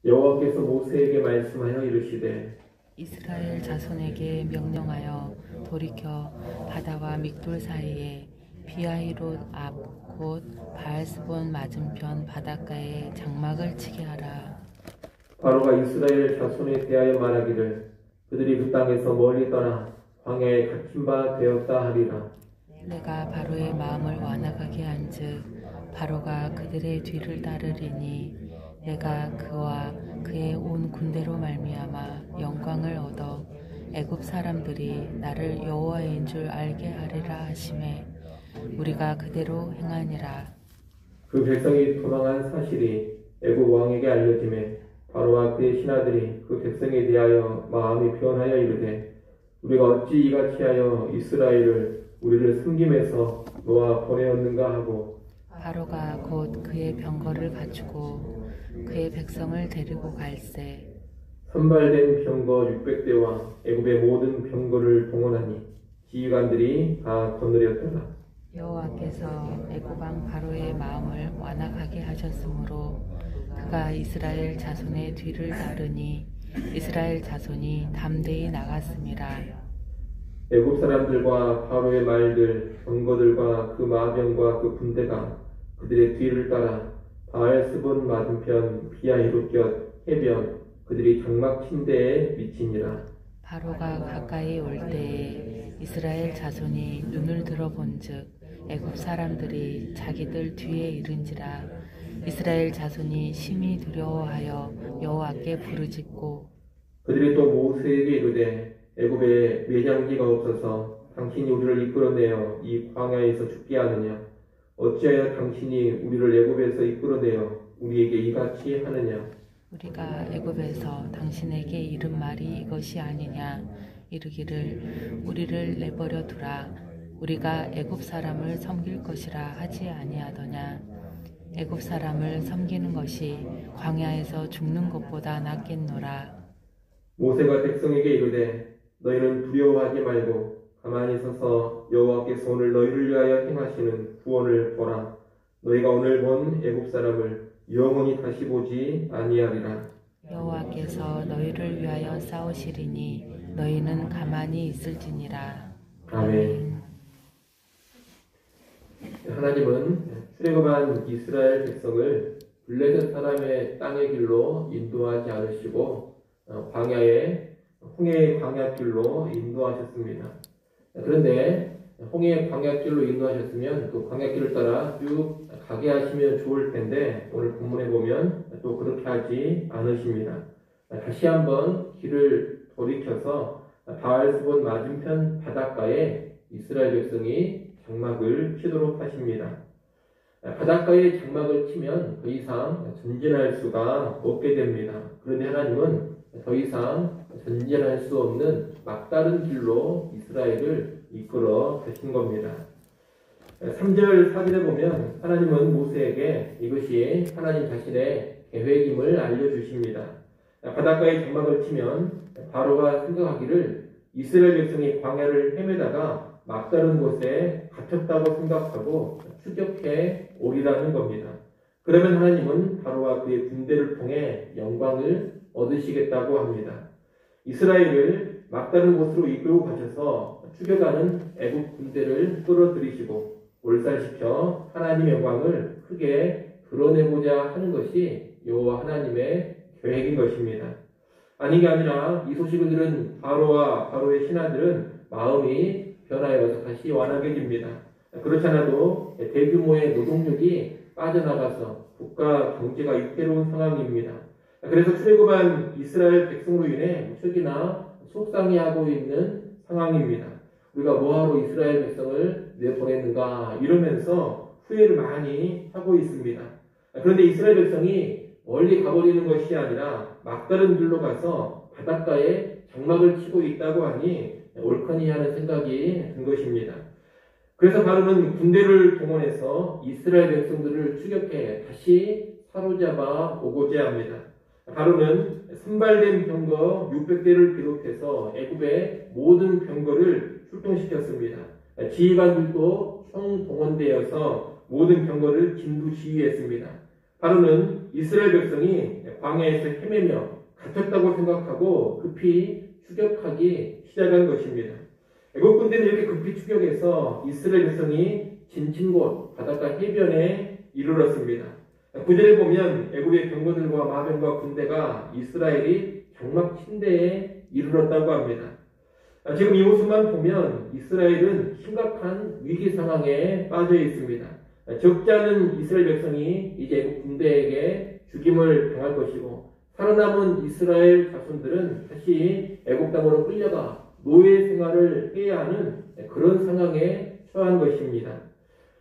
여호와께서 모세에게 말씀하여 이르시되 이스라엘 자손에게 명령하여 돌이켜 바다와 믹돌 사이에 비아히롯 앞 곧 바알스본 맞은편 바닷가에 장막을 치게 하라. 바로가 이스라엘 자손에 대하여 말하기를 그들이 그 땅에서 멀리 떠나 광야에 갇힌 바 되었다 하리라. 내가 바로의 마음을 완악하게 한즉 바로가 그들의 뒤를 따르리니 내가 그와 그의 온 군대로 말미암아 영광을 얻어 애굽 사람들이 나를 여호와인 줄 알게 하리라 하시매 우리가 그대로 행하니라. 그 백성이 도망한 사실이 애굽 왕에게 알려지매 바로와 그의 신하들이 그 백성에 대하여 마음이 변하여 이르되 우리가 어찌 이같이 하여 이스라엘을 우리를 숨김에서 놓아 보내었는가 하고 바로가 곧 그의 병거를 갖추고 그의 백성을 데리고 갈새 선발된 병거 600대와 애굽의 모든 병거를 동원하니 지휘관들이 다 거느렸더라. 여호와께서 애굽 왕 바로의 마음을 완악하게 하셨으므로 그가 이스라엘 자손의 뒤를 따르니 이스라엘 자손이 담대히 나갔음이라. 애굽 사람들과 바로의 말들, 병거들과 그 마병과 그 군대가 그들의 뒤를 따라 바알스본 맞은편 비아히롯 곁 해변 그들이 장막 침대에 미치니라. 바로가 가까이 올 때에 이스라엘 자손이 눈을 들어본즉 애굽 사람들이 자기들 뒤에 이른지라. 이스라엘 자손이 심히 두려워하여 여호와께 부르짖고 그들이 또 모세에게 이르되 애굽에 매장지가 없어서 당신이 우리를 이끌어내어 이 광야에서 죽게 하느냐? 어찌하여 당신이 우리를 애굽에서 이끌어내어 우리에게 이같이 하느냐? 우리가 애굽에서 당신에게 이른 말이 이것이 아니냐? 이르기를 우리를 내버려 두라. 우리가 애굽 사람을 섬길 것이라 하지 아니하더냐? 애굽 사람을 섬기는 것이 광야에서 죽는 것보다 낫겠노라. 모세가 백성에게 이르되 너희는 두려워하지 말고 가만히 서서 여호와께서 오늘 너희를 위하여 행하시는 구원을 보라. 너희가 오늘 본 애굽 사람을 영원히 다시 보지 아니하리라. 여호와께서 너희를 위하여 싸우시리니 너희는 가만히 있을지니라. 아멘. 하나님은 출애굽한 이스라엘 백성을 블레셋 사람의 땅의 길로 인도하지 않으시고 광야의 홍해의 광야길로 인도하셨습니다. 그런데 홍해의 광야길로 인도하셨으면 그 광야길을 따라 쭉 가게 하시면 좋을 텐데 오늘 본문에 보면 또 그렇게 하지 않으십니다. 다시 한번 길을 돌이켜서 바알스본 맞은편 바닷가에 이스라엘 백성이 장막을 치도록 하십니다. 바닷가에 장막을 치면 더 이상 전진할 수가 없게 됩니다. 그런데 하나님은 더 이상 전진할 수 없는 막다른 길로 이스라엘을 이끌어 가신 겁니다. 3절 4절에 보면 하나님은 모세에게 이것이 하나님 자신의 계획임을 알려주십니다. 바닷가에 장막을 치면 바로가 생각하기를 이스라엘 백성이 광야를 헤매다가 막다른 곳에 갇혔다고 생각하고 추격해 오리라는 겁니다. 그러면 하나님은 바로와 그의 군대를 통해 영광을 얻으시겠다고 합니다. 이스라엘을 막다른 곳으로 이끌고 가셔서 추격하는 애굽 군대를 끌어들이시고 몰살시켜 하나님의 영광을 크게 드러내고자 하는 것이 여호와 하나님의 계획인 것입니다. 아닌 게 아니라 이 소식을 들은 바로와 바로의 신하들은 마음이 변하여서 다시 완악해집니다. 그렇지 않아도 대규모의 노동력이 빠져나가서 국가 경제가 위태로운 상황입니다. 그래서 출애굽한 이스라엘 백성으로 인해 무척이나 속상해하고 있는 상황입니다. 우리가 뭐하러 이스라엘 백성을 내보냈는가 이러면서 후회를 많이 하고 있습니다. 그런데 이스라엘 백성이 멀리 가버리는 것이 아니라 막다른 길로 가서 바닷가에 장막을 치고 있다고 하니 옳거니 하는 생각이 든 것입니다. 그래서 바로는 군대를 동원해서 이스라엘 백성들을 추격해 다시 사로잡아 오고자 합니다. 바로는 선발된 병거 600대를 비롯해서 애굽의 모든 병거를 출동시켰습니다. 지휘관들도 총동원되어서 모든 병거를 진두지휘했습니다. 바로는 이스라엘 백성이 광야에서 헤매며 갇혔다고 생각하고 급히 추격하기 시작한 것입니다. 애국 군대는 이렇게 급히 추격해서 이스라엘 백성이 진친 곳 바닷가 해변에 이르렀습니다. 구절에 보면 애국의 병거들과 마병과 군대가 이스라엘이 장막 침대에 이르렀다고 합니다. 지금 이 모습만 보면 이스라엘은 심각한 위기 상황에 빠져 있습니다. 적지 않은 이스라엘 백성이 이제 애국 군대에게 죽임을 당할 것이고 살아남은 이스라엘 자손들은 다시 애국 땅으로 끌려가 노예 생활을 해야 하는 그런 상황에 처한 것입니다.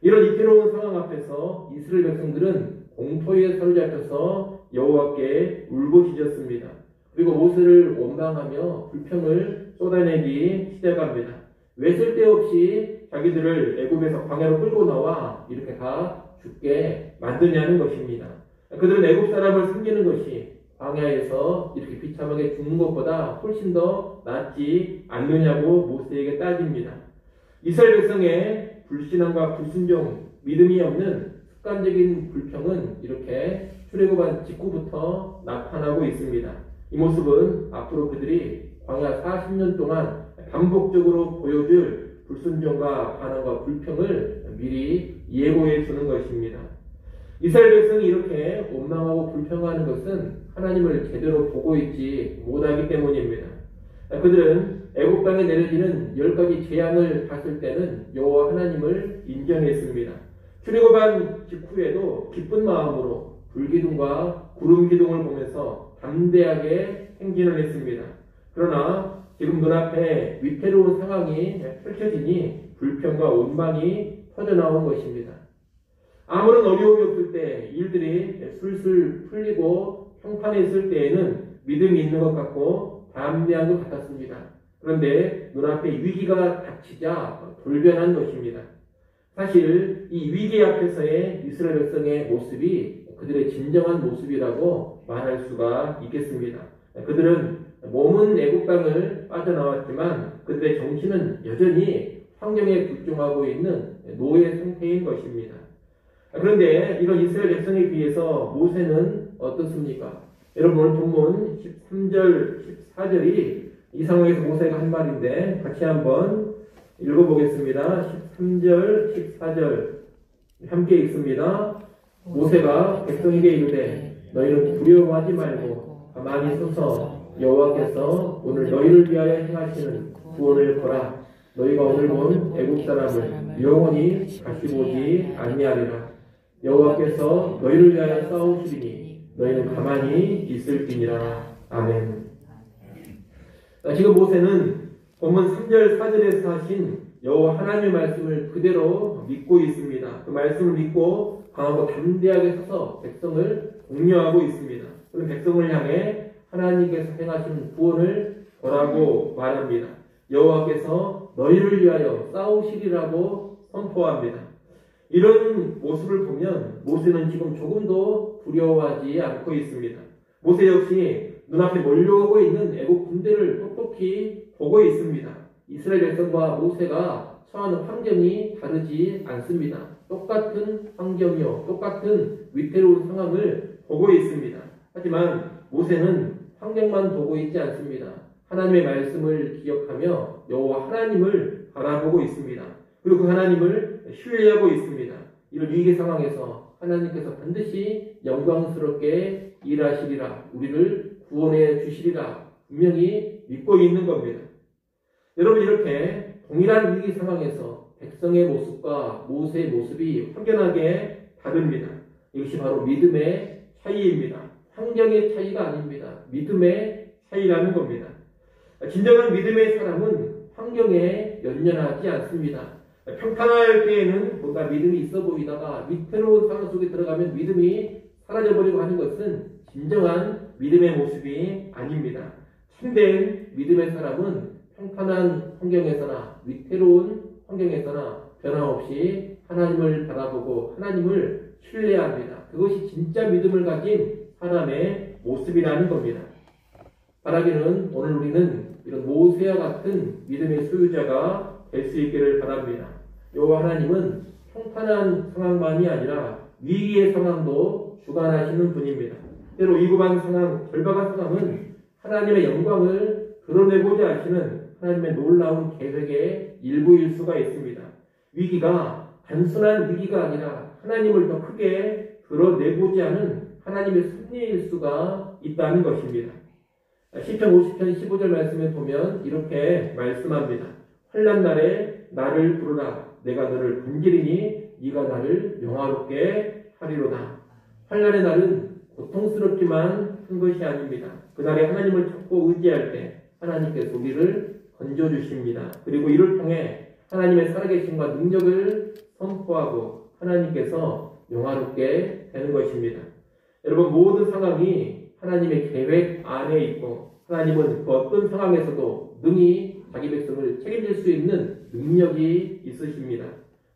이런 이태로운 상황 앞에서 이스라엘 백성들은 공포에 사로잡혀서 여호와께 울부짖었습니다. 그리고 모세를 원망하며 불평을 쏟아내기 시작합니다. 왜 쓸데없이 자기들을 애굽에서 광야로 끌고 나와 이렇게 다 죽게 만드냐는 것입니다. 그들은 애굽 사람을 섬기는 것이 광야에서 이렇게 비참하게 죽는 것보다 훨씬 더 낫지 않느냐고 모세에게 따집니다. 이스라엘 백성의 불신앙과 불순종, 믿음이 없는 습관적인 불평은 이렇게 출애굽한 직후부터 나타나고 있습니다. 이 모습은 앞으로 그들이 광야 40년 동안 반복적으로 보여줄 불순종과 반항과 불평을 미리 예고해 주는 것입니다. 이스라엘 백성이 이렇게 원망하고 불평하는 것은 하나님을 제대로 보고 있지 못하기 때문입니다. 그들은 애국 땅에 내려지는 10가지 재앙을 봤을 때는 여호와 하나님을 인정했습니다. 출애굽한 직후에도 기쁜 마음으로 불기둥과 구름 기둥을 보면서 담대하게 행진을 했습니다. 그러나 지금 눈앞에 위태로운 상황이 펼쳐지니 불평과 원망이 터져나온 것입니다. 아무런 어려움이 없을 때 일들이 술술 풀리고 평판했을 때에는 믿음이 있는 것 같고 담대한 것 같았습니다. 그런데 눈앞에 위기가 닥치자 돌변한 것입니다. 사실 이 위기 앞에서의 이스라엘 백성의 모습이 그들의 진정한 모습이라고 말할 수가 있겠습니다. 그들은 몸은 애국 땅을 빠져나왔지만 그들의 정신은 여전히 환경에 불종하고 있는 노예 상태인 것입니다. 그런데 이런 이스라엘 백성에 비해서 모세는 어떻습니까? 여러분 오늘 본문 13절, 14절이 이 상황에서 모세가 한 말인데 같이 한번 읽어보겠습니다. 13절, 14절 함께 읽습니다. 모세가 백성에게 이르되 너희는 두려워하지 말고 가만히 서서 여호와께서 오늘 너희를 위하여 행하시는 구원을 보라. 너희가 오늘 본 애국 사람을 영원히 다시 보지 아니하리라. 여호와께서 너희를 위하여 싸우시리니 너희는 가만히 있을지니라. 아멘. 지금 모세는 본문 3절 4절에서 하신 여호와 하나님의 말씀을 그대로 믿고 있습니다. 그 말씀을 믿고 강하고 담대하게 서서 백성을 독려하고 있습니다. 그럼 백성을 향해 하나님께서 행하신 구원을 보라고 말합니다. 여호와께서 너희를 위하여 싸우시리라고 선포합니다. 이런 모습을 보면 모세는 지금 조금도 두려워하지 않고 있습니다. 모세 역시 눈앞에 몰려오고 있는 애국 군대를 똑똑히 보고 있습니다. 이스라엘 백성과 모세가 처하는 환경이 다르지 않습니다. 똑같은 환경이요, 똑같은 위태로운 상황을 보고 있습니다. 하지만 모세는 환경만 보고 있지 않습니다. 하나님의 말씀을 기억하며 여호와 하나님을 바라보고 있습니다. 그리고 그 하나님을 신뢰하고 있습니다. 이런 위기 상황에서 하나님께서 반드시 영광스럽게 일하시리라, 우리를 구원해 주시리라 분명히 믿고 있는 겁니다. 여러분 이렇게 동일한 위기 상황에서 백성의 모습과 모세의 모습이 확연하게 다릅니다. 이것이 바로 믿음의 차이입니다. 환경의 차이가 아닙니다. 믿음의 차이라는 겁니다. 진정한 믿음의 사람은 환경에 연연하지 않습니다. 평탄할 때에는 뭔가 믿음이 있어 보이다가 위태로운 상황 속에 들어가면 믿음이 사라져버리고 하는 것은 진정한 믿음의 모습이 아닙니다. 참된 믿음의 사람은 평탄한 환경에서나 위태로운 환경에서나 변함없이 하나님을 바라보고 하나님을 신뢰합니다. 그것이 진짜 믿음을 가진 사람의 모습이라는 겁니다. 바라기는 오늘 우리는 이런 모세와 같은 믿음의 소유자가 될 수 있기를 바랍니다. 여호와 하나님은 평탄한 상황만이 아니라 위기의 상황도 주시고 주관하시는 분입니다. 때로 위급한 상황, 절박한 상황은 하나님의 영광을 드러내고자 하시는 하나님의 놀라운 계획의 일부일 수가 있습니다. 위기가 단순한 위기가 아니라 하나님을 더 크게 드러내고자 하는 하나님의 섭리일 수가 있다는 것입니다. 시편 50편 15절 말씀에 보면 이렇게 말씀합니다. 환난 날에 나를 부르라. 내가 너를 분기리니 네가 나를 영화롭게 하리로다. 환난의 날은 고통스럽지만 큰 것이 아닙니다. 그날에 하나님을 찾고 의지할 때 하나님께서 우리를 건져주십니다. 그리고 이를 통해 하나님의 살아계심과 능력을 선포하고 하나님께서 영화롭게 되는 것입니다. 여러분, 모든 상황이 하나님의 계획 안에 있고 하나님은 그 어떤 상황에서도 능히 자기 백성을 책임질 수 있는 능력이 있으십니다.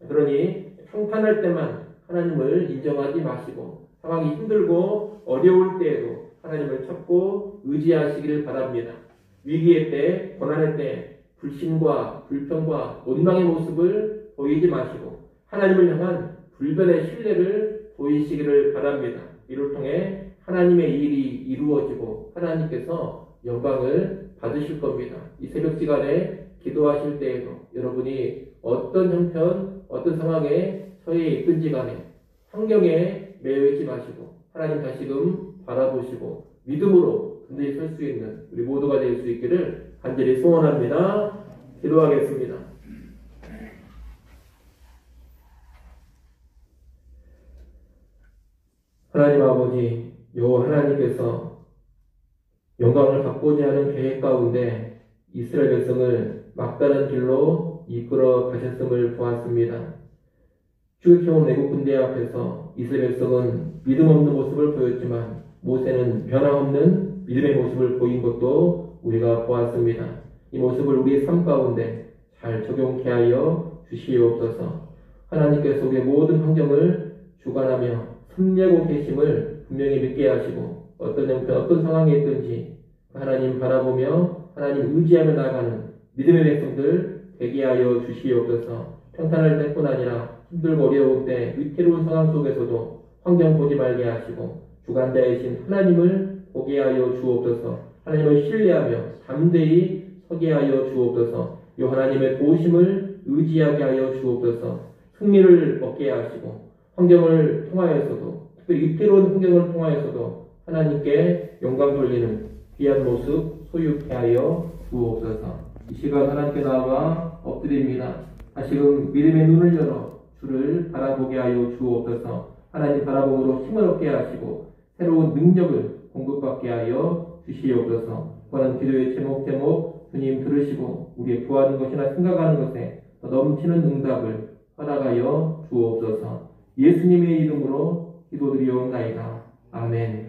그러니 평탄할 때만 하나님을 인정하지 마시고 상황이 힘들고 어려울 때에도 하나님을 찾고 의지하시기를 바랍니다. 위기의 때, 고난의 때 불신과 불평과 원망의 모습을 보이지 마시고 하나님을 향한 불변의 신뢰를 보이시기를 바랍니다. 이를 통해 하나님의 일이 이루어지고 하나님께서 영광을 받으실 겁니다. 이 새벽 시간에 기도하실 때에도 여러분이 어떤 형편, 어떤 상황에 처해 있든지 간에 환경에 매여있지 마시고 하나님 다시금 바라보시고 믿음으로 든든히 설 수 있는 우리 모두가 될 수 있기를 간절히 소원합니다. 기도하겠습니다. 하나님 아버지, 여호와 하나님께서 영광을 받고자 하는 계획 가운데 이스라엘 백성을 막다른 길로 이끌어 가셨음을 보았습니다. 출애굽 애국 군대 앞에서 이스라엘 백성은 믿음 없는 모습을 보였지만 모세는 변함없는 믿음의 모습을 보인 것도 우리가 보았습니다. 이 모습을 우리의 삶 가운데 잘 적용케 하여 주시옵소서. 하나님께서 우리의 모든 환경을 주관하며 섭리하고 계심을 분명히 믿게 하시고 어떤 형편, 어떤 상황에 있든지 하나님 바라보며 하나님 의지하며 나아가는 믿음의 백성들 되게 하여 주시옵소서. 평탄할 때뿐 아니라 힘들고 어려울 때 위태로운 상황 속에서도 환경 보지 말게 하시고 주관자이신 하나님을 보게 하여 주옵소서. 하나님을 신뢰하며 담대히 서게 하여 주옵소서. 이 하나님의 도우심을 의지하게 하여 주옵소서. 승리를 얻게 하시고 환경을 통하여서도 특별히 위태로운 환경을 통하여서도 하나님께 영광 돌리는 귀한 모습 소유케 하여 주옵소서. 이 시간 하나님께 나와 엎드립니다. 다시금 믿음의 눈을 열어 주를 바라보게 하여 주옵소서. 하나님 바라봄으로 힘을 얻게 하시고 새로운 능력을 공급받게 하여 주시옵소서. 그런 기도의 제목 주님 들으시고 우리의 구하는 것이나 생각하는 것에 더 넘치는 응답을 허락하여 주옵소서. 예수님의 이름으로 기도드리옵나이다. 아멘.